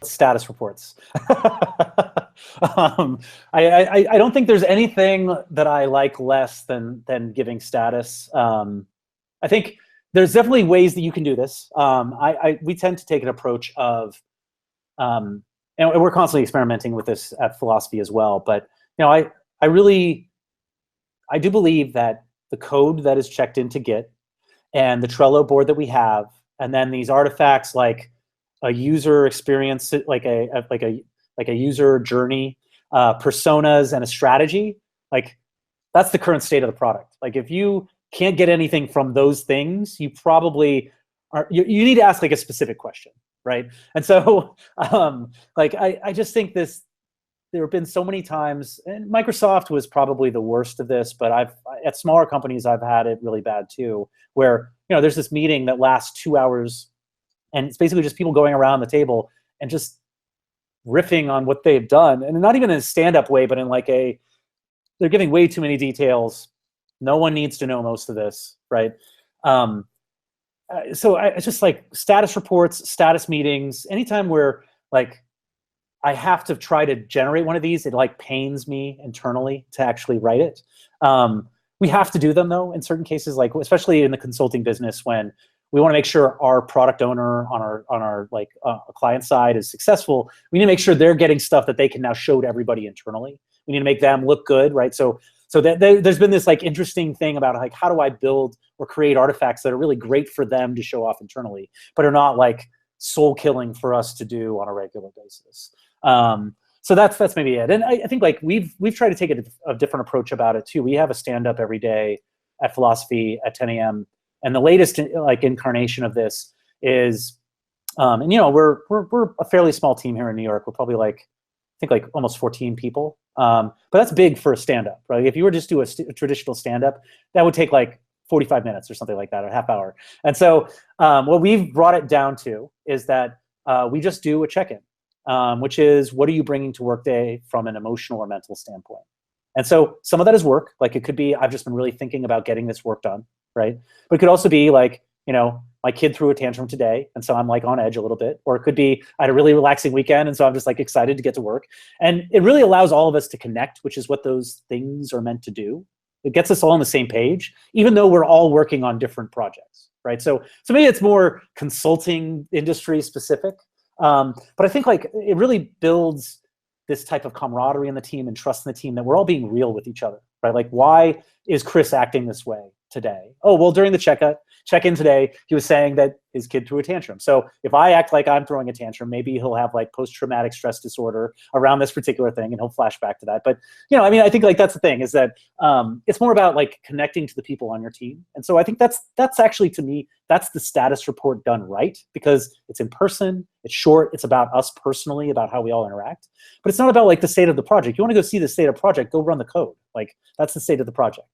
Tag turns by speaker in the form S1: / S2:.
S1: status reports. I don't think there's anything that I like less than giving status. I think there's definitely ways that you can do this. We tend to take an approach of, and we're constantly experimenting with this at Philosophy as well. But I do believe that the code that is checked into Git and the Trello board that we have, and then these artifacts like a user experience, like a user journey, personas, and a strategy, like that's the current state of the product. Like if you can't get anything from those things, you probably you need to ask like a specific question, right? And so like I just think there have been so many times, and Microsoft was probably the worst of this, but at smaller companies I've had it really bad too, where there's this meeting that lasts 2 hours, and it's basically just people going around the table and just riffing on what they've done, and not even in a stand-up way, but in like they're giving way too many details. No one needs to know most of this, right? So it's just like status reports, status meetings, anytime where like I have to try to generate one of these, it like pains me internally to actually write it. We have to do them though in certain cases, like especially in the consulting business, when we want to make sure our product owner on our like client side is successful. We need to make sure they're getting stuff that they can now show to everybody internally. We need to make them look good, right? So there's been this like interesting thing about like, how do I build or create artifacts that are really great for them to show off internally, but are not like soul killing for us to do on a regular basis. So that's maybe it. And I think like we've tried to take a different approach about it too. We have a stand up every day at Philosophy at 10 a.m. And the latest like incarnation of this is, and we're a fairly small team here in New York. We're probably like, I think like almost 14 people. But that's big for a stand-up, right? If you were just do a traditional stand-up, that would take like 45 minutes or something like that, or a half hour. And so what we've brought it down to is that we just do a check-in, which is, what are you bringing to Workday from an emotional or mental standpoint? And so some of that is work. Like it could be, I've just been really thinking about getting this work done, right? But it could also be like, my kid threw a tantrum today, and so I'm like on edge a little bit. Or it could be, I had a really relaxing weekend, and so I'm just like excited to get to work. And it really allows all of us to connect, which is what those things are meant to do. It gets us all on the same page, even though we're all working on different projects, right? So maybe it's more consulting industry specific. But I think like it really builds this type of camaraderie in the team and trust in the team, that we're all being real with each other, right? Like, why is Chris acting this way today? Oh, well, during the check-in today, he was saying that his kid threw a tantrum. So if I act like I'm throwing a tantrum, maybe he'll have like post-traumatic stress disorder around this particular thing, and he'll flash back to that. But, I think like that's the thing, is that it's more about like connecting to the people on your team. And so I think that's actually, to me, that's the status report done right, because it's in person, it's short, it's about us personally, about how we all interact. But it's not about like the state of the project. You want to go see the state of project, go run the code. Like, that's the state of the project.